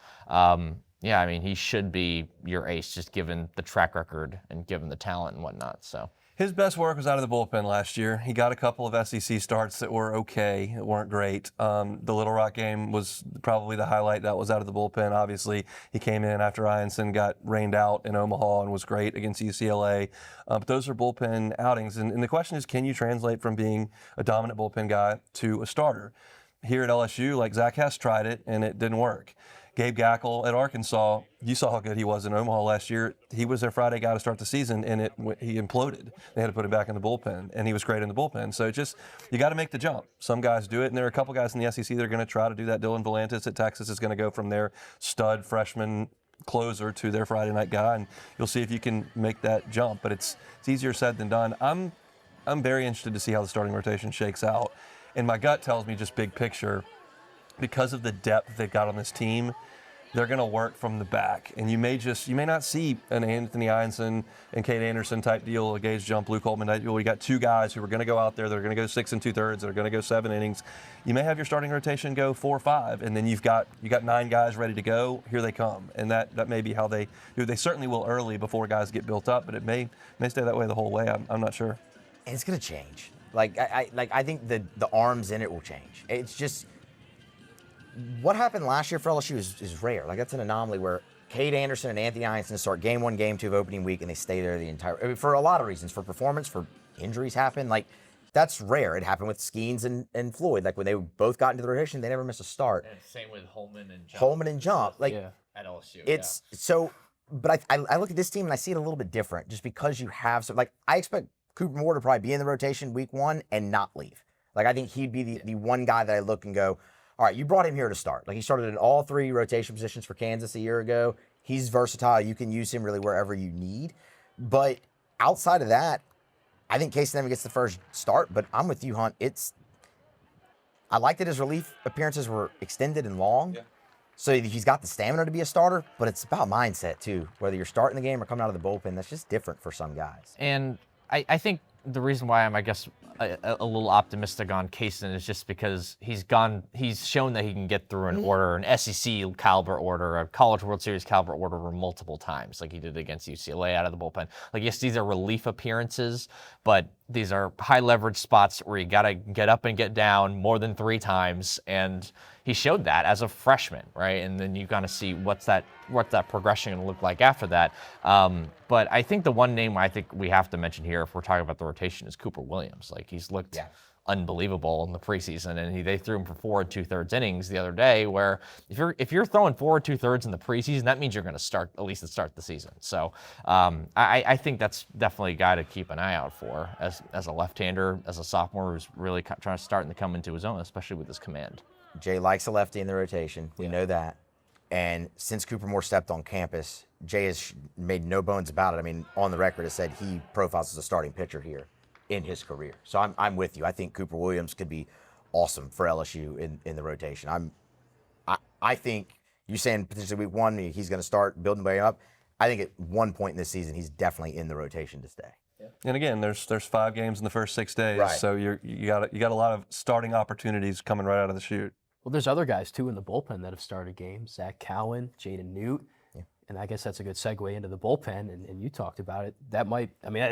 Yeah, I mean, he should be your ace just given the track record and given the talent and whatnot. So his best work was out of the bullpen last year. He got a couple of SEC starts that were okay, that weren't great. The Little Rock game was probably the highlight. That was out of the bullpen. Obviously, he came in after Ianson got rained out in Omaha and was great against UCLA. But those are bullpen outings. And the question is, can you translate from being a dominant bullpen guy to a starter? Here at LSU, like Zach Hess tried it, and it didn't work. Gabe Gackle at Arkansas, you saw how good he was in Omaha last year. He was their Friday guy to start the season, and he imploded. They had to put him back in the bullpen, and he was great in the bullpen. So you got to make the jump. Some guys do it, and there are a couple guys in the SEC that are going to try to do that. Dylan Volantis at Texas is going to go from their stud freshman closer to their Friday night guy, and you'll see if you can make that jump. But it's easier said than done. I'm very interested to see how the starting rotation shakes out, and my gut tells me just big picture, because of the depth they've got on this team, they're going to work from the back. And you may not see an Anthony Ianson and Cade Anderson type deal, a Gage Jump, Luke Holtman type deal. We got two guys who are going to go out there, they're going to go 6 2/3, they're going to go 7 innings. You may have your starting rotation go 4 or 5, and then you got 9 guys ready to go. Here they come. And that may be how they do. They certainly will early before guys get built up, but it may stay that way the whole way. I'm not sure. And it's going to change. I think the arms in it will change. It's just what happened last year for LSU is rare. Like, that's an anomaly where Cade Anderson and Anthony Ianson start game 1, game 2 of opening week, and they stay there the entire. I mean, for a lot of reasons, for performance, for injuries happen. Like, that's rare. It happened with Skeens and Floyd. Like, when they both got into the rotation, they never missed a start. and same with Holman and Jump. Holman and Jump, like At LSU. it's so. But I look at this team and I see it a little bit different, just because you have some. Like, I expect Cooper Moore to probably be in the rotation week 1 and not leave. Like, I think he'd be the one guy that I look and go, all right, you brought him here to start. Like, he started in all 3 rotation positions for Kansas a year ago. He's versatile. You can use him really wherever you need. But outside of that, I think Case never gets the first start. But I'm with you, Hunt. I like that his relief appearances were extended and long. Yeah. So he's got the stamina to be a starter, but it's about mindset too. Whether you're starting the game or coming out of the bullpen, that's just different for some guys. And I think the reason why I'm, I guess, a little optimistic on Kaysen is just because he's shown that he can get through an order, an SEC caliber order, a College World Series caliber order multiple times, like he did against UCLA out of the bullpen. Like, yes, these are relief appearances, but these are high leverage spots where you got to get up and get down more than 3 times, and he showed that as a freshman, right? And then you got to see what's that progression going to look like after that. But I think the one name I think we have to mention here, if we're talking about the rotation, is Cooper Williams. Like, he's looked unbelievable in the preseason, and they threw him for 4 2/3 innings the other day. Where if you're throwing 4 2/3 in the preseason, that means you're going to start at least the season. So I think that's definitely a guy to keep an eye out for as a left-hander, as a sophomore who's really starting to come into his own, especially with his command. Jay likes a lefty in the rotation. We know that. And since Cooper Moore stepped on campus, Jay has made no bones about it. I mean, on the record, has said he profiles as a starting pitcher here in his career. So I'm with you. I think Cooper Williams could be awesome for LSU in the rotation. I think you saying potentially week 1 he's going to start building way up. I think at one point in this season he's definitely in the rotation to stay. And again, there's 5 games in the first 6 days, right. So you got a lot of starting opportunities coming right out of the chute. Well, there's other guys too in the bullpen that have started games. Zach Cowan, Jaden Newt, and I guess that's a good segue into the bullpen. And you talked about it. That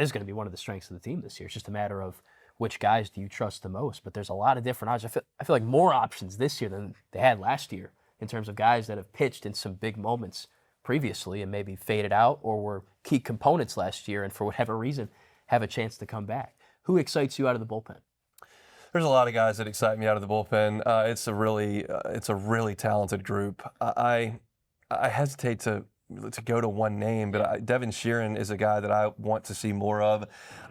is going to be one of the strengths of the team this year. It's just a matter of which guys do you trust the most. But there's a lot of different options. I feel like more options this year than they had last year in terms of guys that have pitched in some big moments previously and maybe faded out or were key components last year and for whatever reason have a chance to come back. Who excites you out of the bullpen? There's a lot of guys that excite me out of the bullpen. It's a really talented group. I hesitate to go to one name, but Devin Sheeran is a guy that I want to see more of.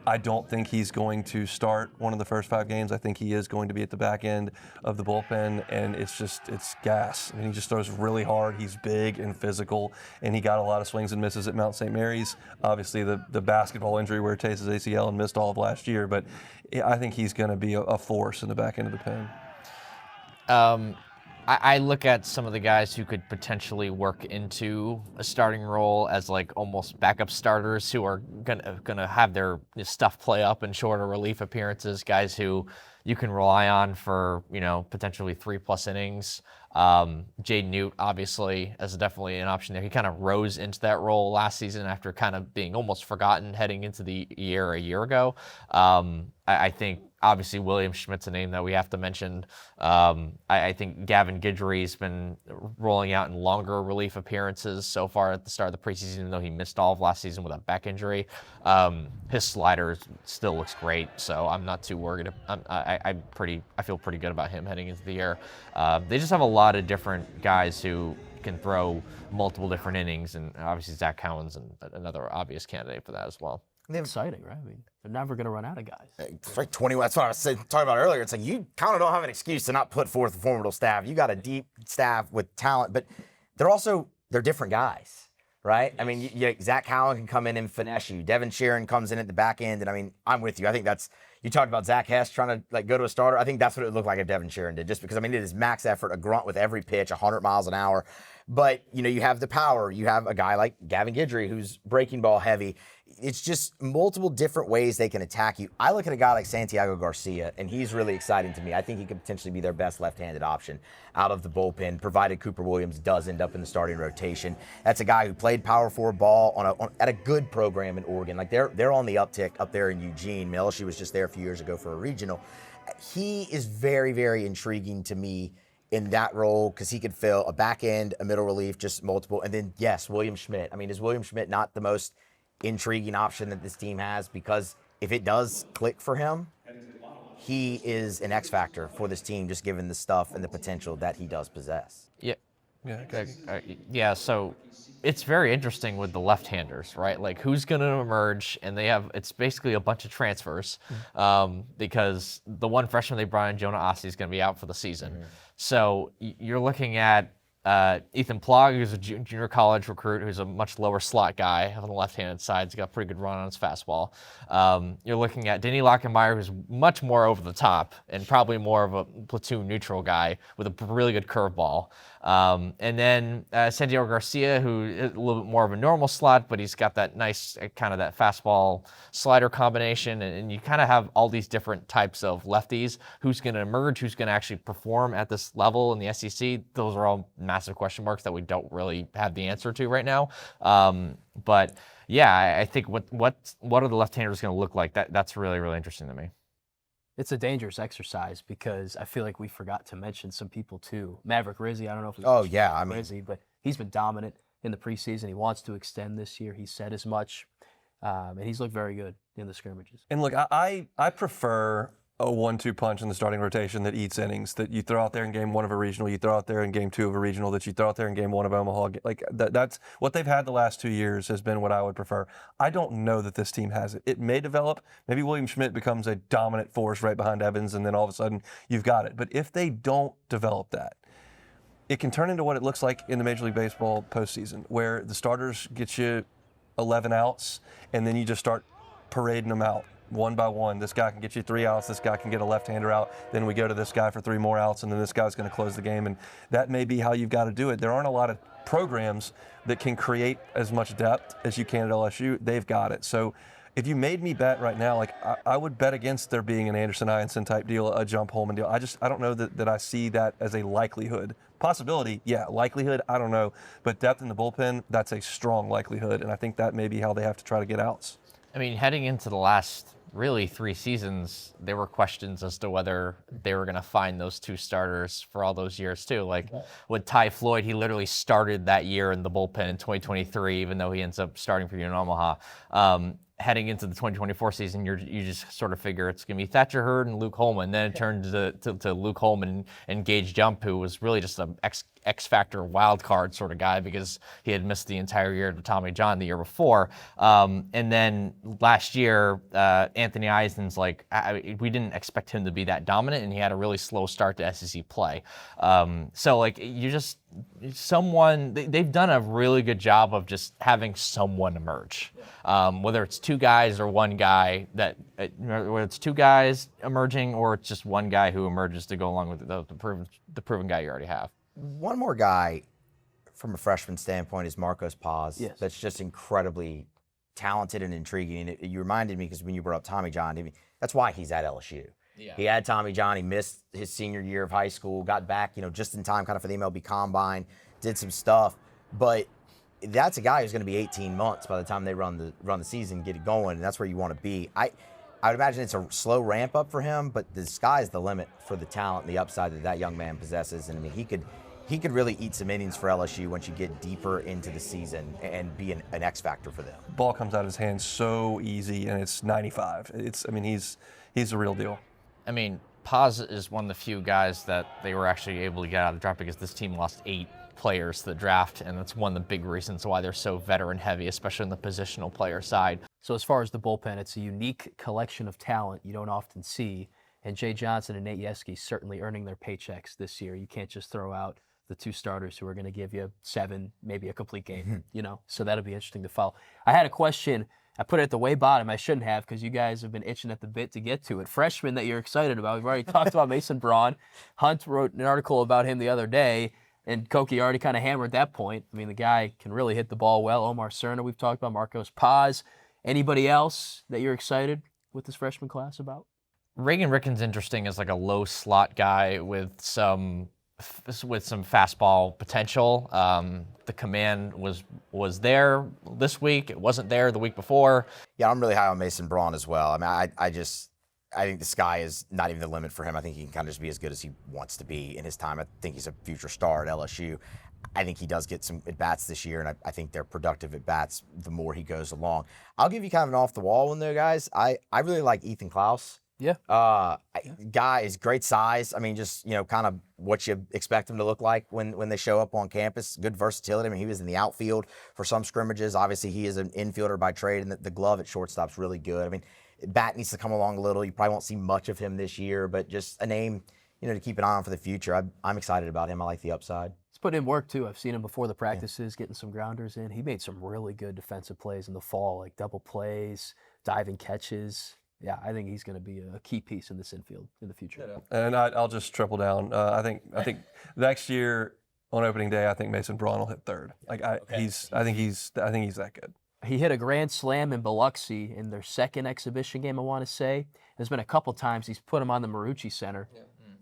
I don't think he's going to start one of the first 5 games. I think he is going to be at the back end of the bullpen, and it's gas. I mean, he just throws really hard. He's big and physical, and he got a lot of swings and misses at Mount St. Mary's. Obviously, the basketball injury where he tears his ACL and missed all of last year, but I think he's going to be a force in the back end of the pen. I look at some of the guys who could potentially work into a starting role as like almost backup starters who are gonna have their stuff play up in shorter relief appearances. Guys who you can rely on for potentially 3+ innings. Jay Newt obviously as definitely an option there. He kind of rose into that role last season after kind of being almost forgotten heading into the year a year ago. I think obviously William Schmidt's a name that we have to mention. I think Gavin Guidry's been rolling out in longer relief appearances so far at the start of the preseason, even though he missed all of last season with a back injury. His slider still looks great, so I'm not too worried. I feel pretty good about him heading into the year. They just have a lot of different guys who can throw multiple different innings, and obviously Zach Cowan's another obvious candidate for that as well. Exciting, right? I mean, they're never going to run out of guys. It's like 20. That's what I was talking about earlier. It's like you kind of don't have an excuse to not put forth a formidable staff. You got a deep staff with talent, but they're different guys, right? I mean, Zach Cowan can come in and finesse you. Devin Sharon comes in at the back end, and I mean, I'm with you. I think you talked about Zach Hess trying to go to a starter. I think that's what it looked like if Devin Sharon did, just because I mean, it is max effort, a grunt with every pitch, 100 miles an hour. But you have the power. You have a guy like Gavin Guidry who's breaking ball heavy. It's just multiple different ways they can attack you. I look at a guy like Santiago Garcia, and he's really exciting to me. I think he could potentially be their best left-handed option out of the bullpen, provided Cooper Williams does end up in the starting rotation. That's a guy who played power forward ball at a good program in Oregon. Like they're on the uptick up there in Eugene. LSU was just there a few years ago for a regional. He is very, very intriguing to me in that role because he could fill a back end, a middle relief, just multiple. And then, yes, William Schmidt. I mean, is William Schmidt not the most intriguing option that this team has? Because if it does click for him, he is an X factor for this team, just given the stuff and the potential that he does possess. Yeah, so it's very interesting with the left-handers, right? Like who's going to emerge, and it's basically a bunch of transfers because the one freshman they brought in, Jonah Ossie, is going to be out for the season. Mm-hmm. So you're looking at Ethan Plog, who's a junior college recruit, who's a much lower slot guy on the left-handed side. He's got a pretty good run on his fastball. You're looking at Denny Lockenmeyer, who's much more over the top and probably more of a platoon neutral guy with a really good curveball. And then Santiago Garcia, who is a little bit more of a normal slot, but he's got that nice kind of that fastball slider combination. And you kind of have all these different types of lefties. Who's going to emerge? Who's going to actually perform at this level in the SEC? Those are all massive question marks that we don't really have the answer to right now. But yeah, I think what are the left-handers going to look like? That's really, really interesting to me. It's a dangerous exercise because I feel like we forgot to mention some people too. Maverick Rizzi, I don't know if Rizzi, but he's been dominant in the preseason. He wants to extend this year. He said as much, and he's looked very good in the scrimmages. And look, I prefer a 1-2 punch in the starting rotation that eats innings, that you throw out there in game 1 of a regional, you throw out there in game 2 of a regional, that you throw out there in game 1 of Omaha. Like that's what they've had the last 2 years has been what I would prefer. I don't know that this team has it. It may develop. Maybe William Schmidt becomes a dominant force right behind Evans, and then all of a sudden you've got it. But if they don't develop that, it can turn into what it looks like in the Major League Baseball postseason, where the starters get you 11 outs, and then you just start parading them out. One by one, this guy can get you 3 outs, this guy can get a left-hander out, then we go to this guy for 3 more outs, and then this guy's going to close the game, and that may be how you've got to do it. There aren't a lot of programs that can create as much depth as you can at LSU. They've got it. So if you made me bet right now, like I would bet against there being an Anderson Ianson type deal, a Jump Holman deal. I don't know that I see that as a likelihood. Possibility, yeah. Likelihood, I don't know. But depth in the bullpen, that's a strong likelihood, and I think that may be how they have to try to get outs. I mean, heading into the last really 3 seasons, there were questions as to whether they were going to find those 2 starters for all those years too. Like with Ty Floyd, he literally started that year in the bullpen in 2023, even though he ends up starting for you in Omaha. Heading into the 2024 season, you just sort of figure it's going to be Thatcher Hurd and Luke Holman. Then it turned to Luke Holman and Gage Jump, who was really just an X Factor wild card sort of guy because he had missed the entire year to Tommy John the year before. And then last year, Anthony Eisen's like, we didn't expect him to be that dominant, and he had a really slow start to SEC play. So like they've done a really good job of just having someone emerge, whether it's two guys or one guy whether it's two guys emerging or it's just one guy who emerges to go along with the proven guy you already have. One more guy from a freshman standpoint is Marcos Paz. Yes. That's just incredibly talented and intriguing. And you reminded me because when you brought up Tommy John, that's why he's at LSU. Yeah. He had Tommy John. He missed his senior year of high school, got back, just in time kind of for the MLB Combine, did some stuff. But that's a guy who's going to be 18 months by the time they run the season, get it going, and that's where you want to be. I would imagine it's a slow ramp up for him, but the sky's the limit for the talent and the upside that young man possesses. And I mean, he could really eat some innings for LSU once you get deeper into the season and be an X factor for them. Ball comes out of his hands so easy, and it's 95. He's the real deal. I mean, Paz is one of the few guys that they were actually able to get out of the draft because this team lost 8 players to the draft, and that's one of the big reasons why they're so veteran heavy, especially on the positional player side. So as far as the bullpen, it's a unique collection of talent you don't often see, and Jay Johnson and Nate Yeskie certainly earning their paychecks this year. You can't just throw out the 2 starters who are going to give you 7, maybe a complete game, So that'll be interesting to follow. I had a question. I put it at the way bottom. I shouldn't have because you guys have been itching at the bit to get to it. Freshman that you're excited about. We've already talked about Mason Braun. Hunt wrote an article about him the other day, and Koki already kind of hammered that point. I mean, the guy can really hit the ball well. Omar Cerna, we've talked about. Marcos Paz. Anybody else that you're excited with this freshman class about? Reagan Ricken's interesting as like a low slot guy with some fastball potential. The command was there this week. It wasn't there the week before. Yeah, I'm really high on Mason Braun as well. I mean, I think the sky is not even the limit for him. I think he can kind of just be as good as he wants to be in his time. I think he's a future star at LSU. I think he does get some at-bats this year, and I think they're productive at-bats the more he goes along. I'll give you kind of an off-the-wall one there, guys. I really like Ethan Klaus. Yeah. Guy is great size. I mean, just, kind of what you expect him to look like when they show up on campus. Good versatility. I mean, he was in the outfield for some scrimmages. Obviously, he is an infielder by trade, and the glove at shortstop's really good. I mean, bat needs to come along a little. You probably won't see much of him this year, but just a name, to keep an eye on for the future. I'm excited about him. I like the upside. He's putting in work, too. I've seen him before the practices, getting some grounders in. He made some really good defensive plays in the fall, like double plays, diving catches. Yeah, I think he's going to be a key piece in this infield in the future. And I'll just triple down. I think next year on opening day, I think Mason Braun will hit 3rd. I think he's that good. He hit a grand slam in Biloxi in their 2nd exhibition game, I want to say. There's been a couple times he's put him on the Marucci Center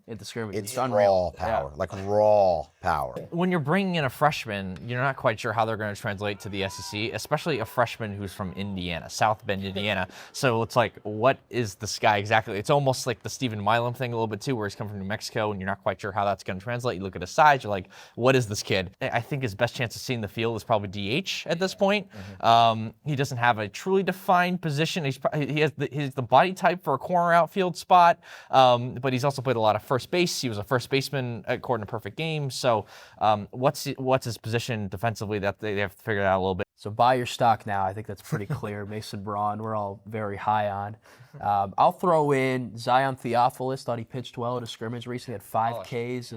at the scrimmage. It's unreal. Raw power, like raw power. When you're bringing in a freshman, you're not quite sure how they're going to translate to the SEC, especially a freshman who's from Indiana, South Bend, Indiana. So it's like, what is this guy exactly? It's almost like the Stephen Milum thing a little bit too, where he's come from New Mexico and you're not quite sure how that's going to translate. You look at his size, you're like, what is this kid? I think his best chance of seeing the field is probably DH at this point. He doesn't have a truly defined position. He has the body type for a corner outfield spot, but he's also played a lot of first base. He was a first baseman according to Perfect Game. So what's his position defensively that they have to figure out a little bit? So buy your stock now. I think that's pretty clear. Mason Braun, we're all very high on. I'll throw in Zion Theophilus. Thought he pitched well at a scrimmage recently. Had 5 Ks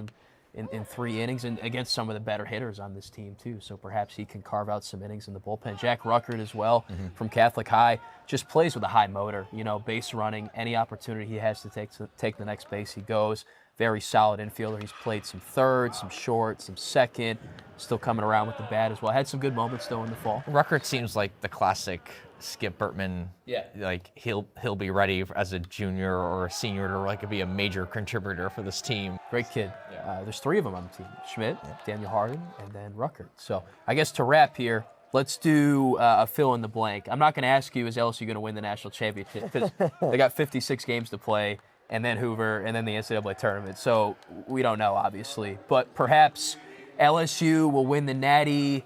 in 3 innings and against some of the better hitters on this team too. So perhaps he can carve out some innings in the bullpen. Jack Ruckert as well from Catholic High. Just plays with a high motor. Base running. Any opportunity he has to take the next base, he goes. Very solid infielder. He's played some third, some short, some second. Still coming around with the bat as well. Had some good moments though in the fall. Ruckert seems like the classic Skip Bertman. Yeah. Like he'll be ready as a junior or a senior to be a major contributor for this team. Great kid. Yeah. There's 3 of them on the team: Schmidt, Daniel Hardin, and then Ruckert. So I guess to wrap here, let's do a fill in the blank. I'm not going to ask you, is LSU going to win the national championship? Because they got 56 games to play. And then Hoover, and then the NCAA tournament. So we don't know, obviously. But perhaps LSU will win the Natty,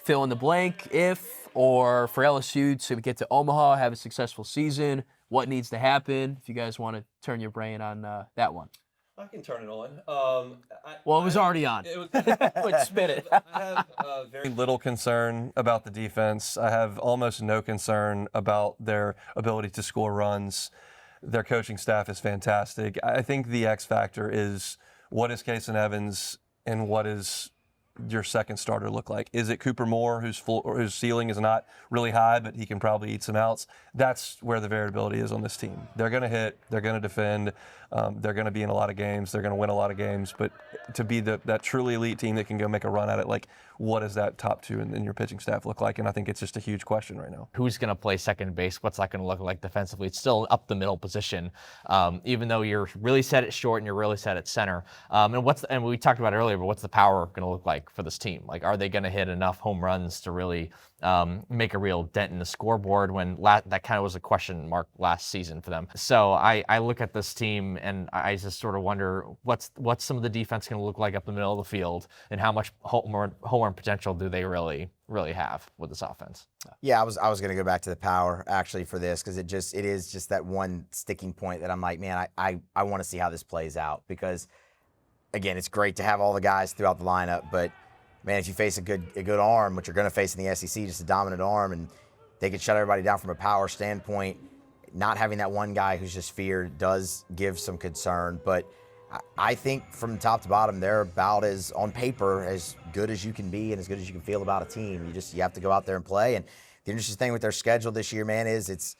fill in the blank, or for LSU to get to Omaha, have a successful season, what needs to happen? If you guys want to turn your brain on that one. I can turn it on. Well, it was already on. It was, But spin it. I have very little concern about the defense. I have almost no concern about their ability to score runs. Their coaching staff is fantastic. I think the X factor is, what is Kason Evans and what is your second starter look like? Is it Cooper Moore, whose ceiling is not really high, but he can probably eat some outs? That's where the variability is on this team. They're going to hit, they're going to defend, they're going to be in a lot of games, they're going to win a lot of games, but to be that truly elite team that can go make a run at it, like, what does that top two in your pitching staff look like? And I think it's just a huge question right now. Who's going to play second base? What's that going to look like defensively? It's still up the middle position, even though you're really set at short and you're really set at center. And we talked about it earlier, but what's the power going to look like for this team? Like, are they going to hit enough home runs to really make a real dent in the scoreboard, when that kind of was a question mark last season for them? So I look at this team and I just sort of wonder what's some of the defense going to look like up the middle of the field, and how much home run potential do they really have with this offense? Yeah, I was going to go back to the power actually for this, because it is just that one sticking point that I'm like, man, I want to see how this plays out, because again, it's great to have all the guys throughout the lineup, but man, if you face a good arm, which you're going to face in the SEC, just a dominant arm, and they can shut everybody down from a power standpoint, not having that one guy who's just feared does give some concern. But I think from top to bottom, they're about as, on paper, as good as you can be and as good as you can feel about a team. You have to go out there and play. And the interesting thing with their schedule this year, man, is it's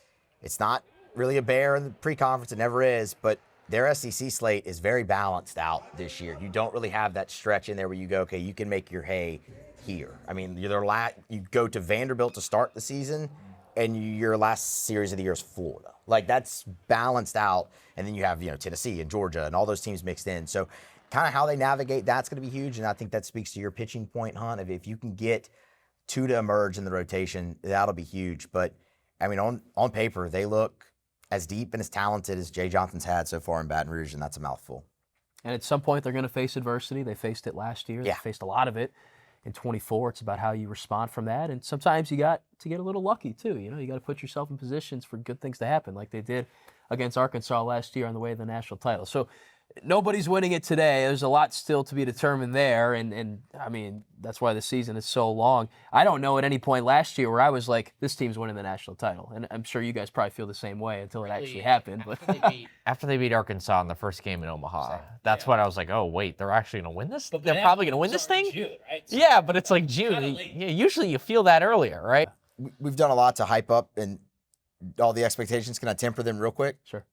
not really a bear in the pre-conference. It never is. But their SEC slate is very balanced out this year. You don't really have that stretch in there where you go, okay, you can make your hay here. I mean, you go to Vanderbilt to start the season, and your last series of the year is Florida. Like, that's balanced out. And then you have, Tennessee and Georgia and all those teams mixed in. So kind of how they navigate, that's going to be huge. And I think that speaks to your pitching point, Hunt. If you can get two to emerge in the rotation, that'll be huge. But, I mean, on paper, they look as deep and as talented as Jay Johnson's had so far in Baton Rouge, and that's a mouthful. And at some point, they're going to face adversity. They faced it last year. Yeah. They faced a lot of it in 24. It's about how you respond from that. And sometimes you got to get a little lucky, too. You got to put yourself in positions for good things to happen, like they did against Arkansas last year on the way to the national title. So nobody's winning it today. There's a lot still to be determined there. And I mean, that's why the season is so long. I don't know at any point last year where I was like, this team's winning the national title. And I'm sure you guys probably feel the same way until it actually happened. But After they beat Arkansas in the first game in Omaha, that's when I was like, oh, wait, they're actually going to win this? They're probably going to win this thing? June, right? So Yeah, but it's like June. Usually you feel that earlier, right? We've done a lot to hype up and all the expectations. Can I temper them real quick? Sure.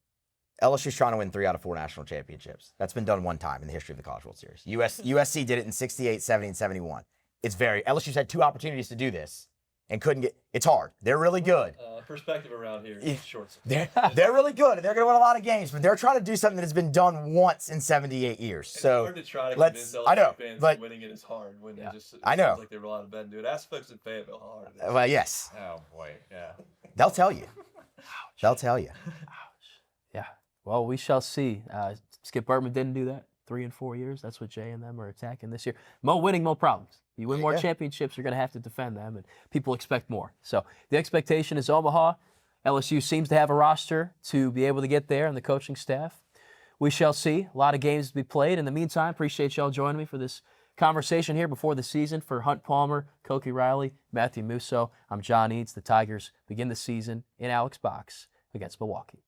LSU's trying to win 3 out of 4 national championships. That's been done one time in the history of the College World Series. USC did it in 68, 70, and 71. LSU's had 2 opportunities to do this and couldn't get. It's hard. They're really good. Perspective around here is short. They're really good, and they're going to win a lot of games, but they're trying to do something that has been done once in 78 years. So it's hard to try to let's. convince I know, LSU fans but that winning it is hard when it just I know. seems like they rely on betting. Dude, ask folks in Fayetteville how hard it is. well, yes, Oh, boy, yeah. they'll tell you. They'll tell you. Yeah. Well, we shall see. Skip Burtman didn't do that 3 and 4 years. That's what Jay and them are attacking this year. Mo winning, Mo problems. You win more championships, you're going to have to defend them, and people expect more. So the expectation is Omaha. LSU seems to have a roster to be able to get there, and the coaching staff. We shall see. A lot of games to be played. In the meantime, appreciate y'all joining me for this conversation here before the season. For Hunt Palmer, Koki Riley, Matthew Musso, I'm John Eads. The Tigers begin the season in Alex Box against Milwaukee.